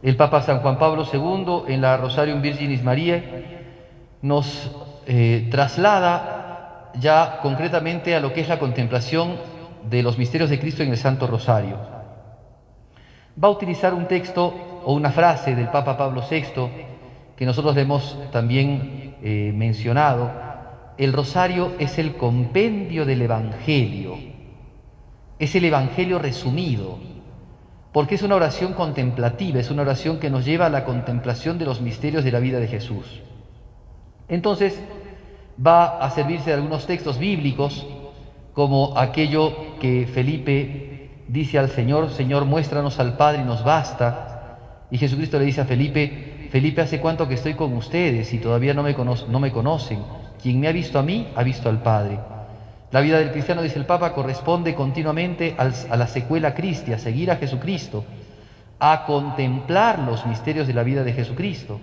El Papa San Juan Pablo II, en la Rosarium Virginis Mariae, nos traslada ya concretamente a lo que es la contemplación de los misterios de Cristo en el Santo Rosario. Va a utilizar un texto o una frase del Papa Pablo VI, que nosotros le hemos también mencionado. El rosario es el compendio del Evangelio, es el Evangelio resumido, porque es una oración contemplativa, es una oración que nos lleva a la contemplación de los misterios de la vida de Jesús. Entonces, va a servirse de algunos textos bíblicos, como aquello que Felipe dice al Señor: Señor, muéstranos al Padre y nos basta. Y Jesucristo le dice a Felipe: Felipe, ¿hace cuánto que estoy con ustedes y todavía no me conocen? Quien me ha visto a mí, ha visto al Padre. La vida del cristiano, dice el Papa, corresponde continuamente a la secuela Christi, a seguir a Jesucristo, a contemplar los misterios de la vida de Jesucristo.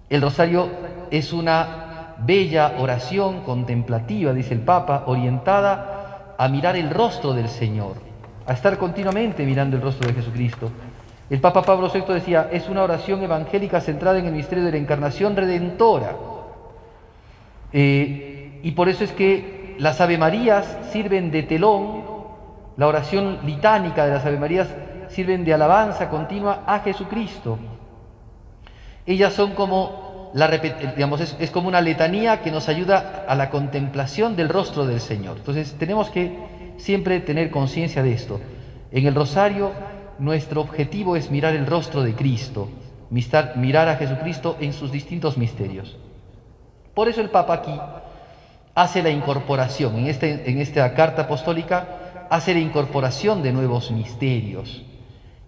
El rosario es una bella oración contemplativa, dice el Papa, orientada a mirar el rostro del Señor, a estar continuamente mirando el rostro de Jesucristo. El Papa Pablo VI decía: es una oración evangélica centrada en el misterio de la encarnación redentora. Y por eso es que las Ave Marías sirven de telón, la oración litánica de las Ave Marías sirven de alabanza continua a Jesucristo. Ellas son como, es como una letanía que nos ayuda a la contemplación del rostro del Señor. Entonces tenemos que siempre tener conciencia de esto. En el rosario nuestro objetivo es mirar el rostro de Cristo, mirar a Jesucristo en sus distintos misterios. Por eso el Papa aquí hace la incorporación, en esta carta apostólica, hace la incorporación de nuevos misterios.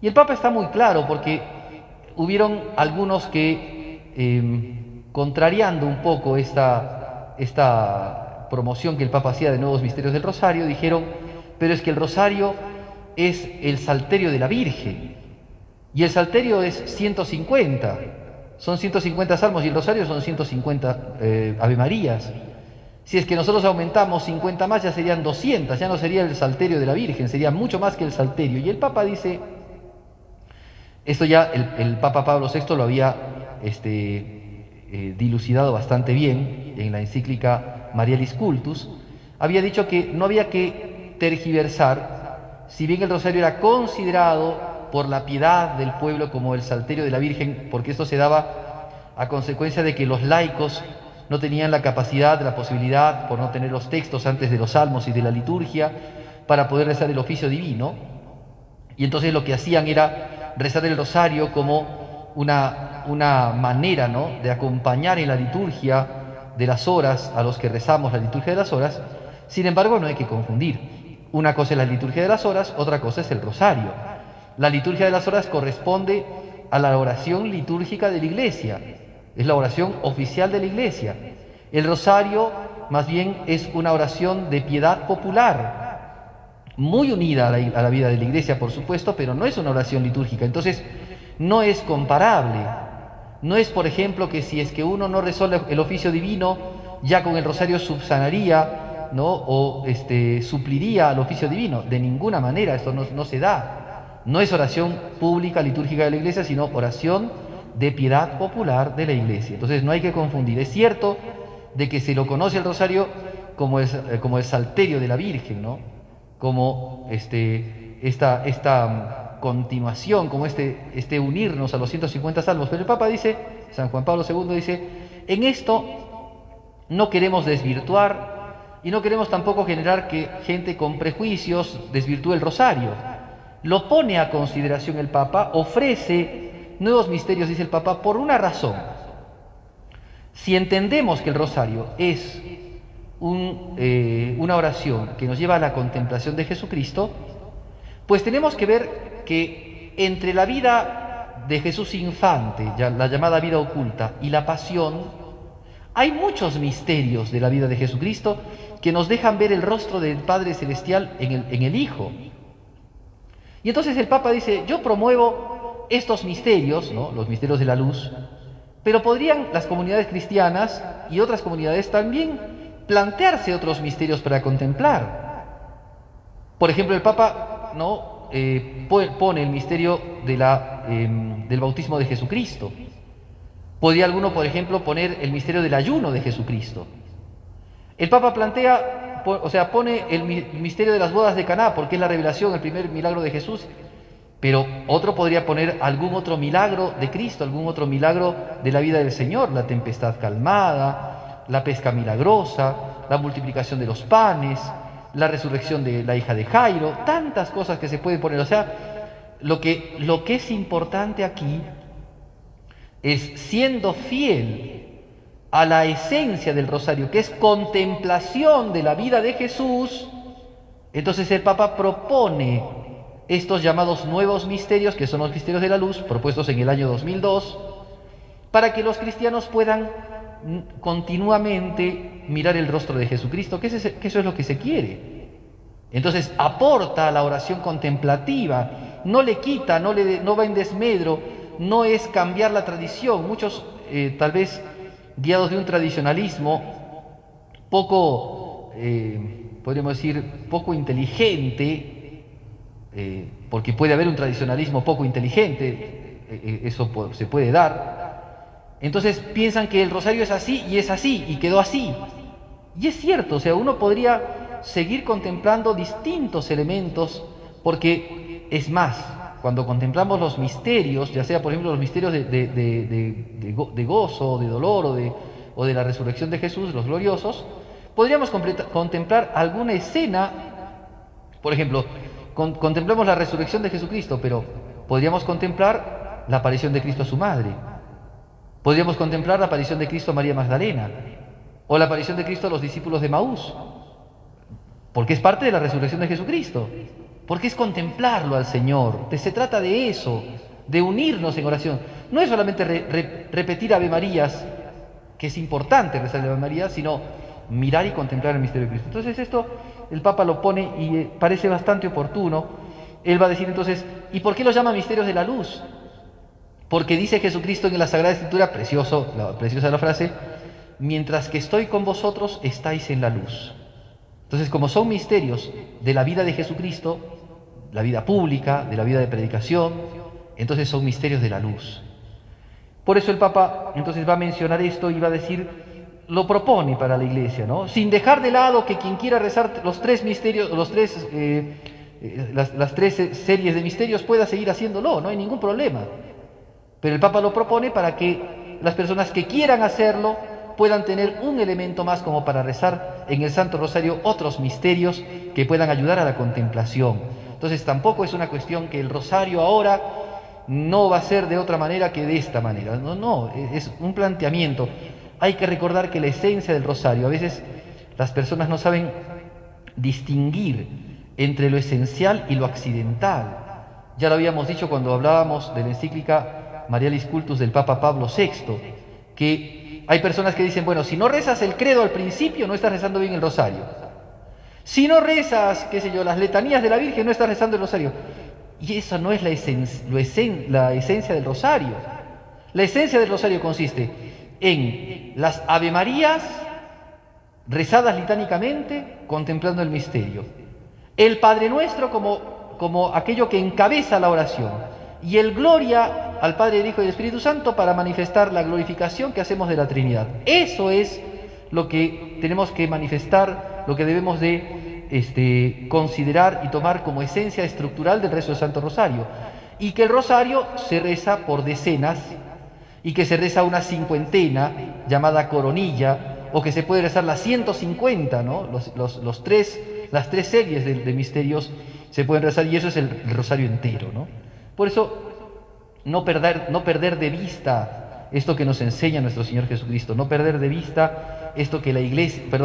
Y el Papa está muy claro, porque hubieron algunos que, contrariando un poco esta promoción que el Papa hacía de nuevos misterios del Rosario, dijeron: pero es que el Rosario es el Salterio de la Virgen, y el Salterio es 150, son 150 salmos, y el Rosario son 150 Ave Marías. Si es que nosotros aumentamos 50 más, ya serían 200, ya no sería el Salterio de la Virgen, sería mucho más que el Salterio. Y el Papa dice, esto ya el Papa Pablo VI lo había dilucidado bastante bien en la encíclica Marialis Cultus, había dicho que no había que tergiversar, si bien el rosario era considerado por la piedad del pueblo como el Salterio de la Virgen, porque esto se daba a consecuencia de que los laicos no tenían la capacidad, la posibilidad, por no tener los textos antes de los salmos y de la liturgia, para poder rezar el oficio divino, y entonces lo que hacían era rezar el rosario como una manera, ¿no?, de acompañar en la liturgia de las horas a los que rezamos la liturgia de las horas. Sin embargo, no hay que confundir. Una cosa es la liturgia de las horas, otra cosa es el rosario. La liturgia de las horas corresponde a la oración litúrgica de la Iglesia, es la oración oficial de la Iglesia. El rosario, más bien, es una oración de piedad popular, muy unida a la vida de la Iglesia, por supuesto, pero no es una oración litúrgica. Entonces, no es comparable. No es, por ejemplo, que si es que uno no rezó el oficio divino, ya con el rosario subsanaría, ¿no?, o supliría al oficio divino. De ninguna manera, esto no se da. No es oración pública litúrgica de la Iglesia, sino oración de piedad popular de la Iglesia. Entonces no hay que confundir. Es cierto de que se lo conoce el rosario como el Salterio de la Virgen, ¿no?, como esta continuación, como unirnos a los 150 salmos. Pero el Papa dice, San Juan Pablo II dice, en esto no queremos desvirtuar y no queremos tampoco generar que gente con prejuicios desvirtúe el rosario. Lo pone a consideración el Papa, ofrece nuevos misterios, dice el Papa, por una razón. Si entendemos que el rosario es una oración que nos lleva a la contemplación de Jesucristo, pues tenemos que ver que entre la vida de Jesús infante, la llamada vida oculta, y la pasión, hay muchos misterios de la vida de Jesucristo que nos dejan ver el rostro del Padre Celestial en el Hijo. Y entonces el Papa dice, yo promuevo estos misterios, ¿no?, los misterios de la luz, pero podrían las comunidades cristianas y otras comunidades también plantearse otros misterios para contemplar. Por ejemplo, el Papa, ¿no?, pone el misterio del bautismo de Jesucristo. Podría alguno, por ejemplo, poner el misterio del ayuno de Jesucristo. El Papa plantea, pone el misterio de las bodas de Caná, porque es la revelación, el primer milagro de Jesús, pero otro podría poner algún otro milagro de Cristo, algún otro milagro de la vida del Señor, la tempestad calmada, la pesca milagrosa, la multiplicación de los panes, la resurrección de la hija de Jairo, tantas cosas que se pueden poner. O sea, lo que es importante aquí es, siendo fiel a la esencia del rosario, que es contemplación de la vida de Jesús, entonces el Papa propone estos llamados nuevos misterios, que son los misterios de la luz, propuestos en el año 2002, para que los cristianos puedan continuamente mirar el rostro de Jesucristo, que eso es lo que se quiere. Entonces aporta a la oración contemplativa, no le quita, no va en desmedro, no es cambiar la tradición. Muchos tal vez guiados de un tradicionalismo poco, podríamos decir, poco inteligente, porque puede haber un tradicionalismo poco inteligente, eso se puede dar. Entonces piensan que el rosario es así y quedó así. Y es cierto, o sea, uno podría seguir contemplando distintos elementos, porque es más, cuando contemplamos los misterios, ya sea por ejemplo los misterios de gozo, de dolor o de la resurrección de Jesús, los gloriosos, podríamos contemplar alguna escena. Por ejemplo, contemplamos la resurrección de Jesucristo, pero podríamos contemplar la aparición de Cristo a su madre, podríamos contemplar la aparición de Cristo a María Magdalena, o la aparición de Cristo a los discípulos de Maús, porque es parte de la resurrección de Jesucristo, porque es contemplarlo al Señor. Se trata de eso, de unirnos en oración. No es solamente repetir Ave Marías, que es importante rezar Ave María, sino mirar y contemplar el misterio de Cristo. Entonces esto el Papa lo pone y parece bastante oportuno. Él va a decir entonces, ¿y por qué lo llama misterios de la luz? Porque dice Jesucristo en la Sagrada Escritura, preciosa la frase, mientras que estoy con vosotros, estáis en la luz. Entonces, como son misterios de la vida de Jesucristo, la vida pública, de la vida de predicación, entonces son misterios de la luz. Por eso el Papa entonces va a mencionar esto y va a decir, lo propone para la Iglesia, ¿no? Sin dejar de lado que quien quiera rezar los tres misterios, las tres series de misterios pueda seguir haciéndolo, no hay ningún problema. Pero el Papa lo propone para que las personas que quieran hacerlo puedan tener un elemento más como para rezar en el Santo Rosario otros misterios que puedan ayudar a la contemplación. Entonces tampoco es una cuestión que el rosario ahora no va a ser de otra manera que de esta manera. No, es un planteamiento. Hay que recordar que la esencia del rosario, a veces las personas no saben distinguir entre lo esencial y lo accidental. Ya lo habíamos dicho cuando hablábamos de la encíclica Marialis Cultus del Papa Pablo VI, que hay personas que dicen, bueno, si no rezas el credo al principio, no estás rezando bien el rosario. Si no rezas, qué sé yo, las letanías de la Virgen, no estás rezando el rosario. Y eso no es la esencia del rosario. La esencia del rosario consiste en las Ave Marías rezadas litánicamente, contemplando el misterio. El Padre Nuestro como aquello que encabeza la oración. Y el Gloria al Padre, el Hijo y el Espíritu Santo para manifestar la glorificación que hacemos de la Trinidad. Eso es lo que tenemos que manifestar, lo que debemos de considerar y tomar como esencia estructural del rezo del Santo Rosario. Y que el rosario se reza por decenas, y que se reza una cincuentena llamada coronilla, o que se puede rezar las 150, ¿no? Las tres series de misterios se pueden rezar, y eso es el rosario entero, ¿no? Por eso, no perder de vista esto que nos enseña nuestro Señor Jesucristo, no perder de vista esto que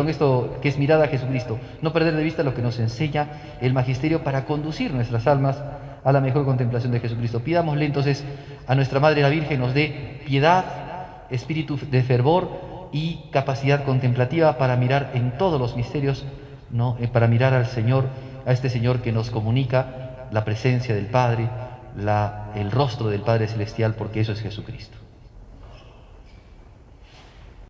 esto que es mirada a Jesucristo, no perder de vista lo que nos enseña el magisterio para conducir nuestras almas a la mejor contemplación de Jesucristo. Pidámosle entonces a nuestra Madre la Virgen nos dé piedad, espíritu de fervor y capacidad contemplativa para mirar en todos los misterios, ¿no? Para mirar al Señor, a este Señor que nos comunica la presencia del Padre, el rostro del Padre Celestial, porque eso es Jesucristo.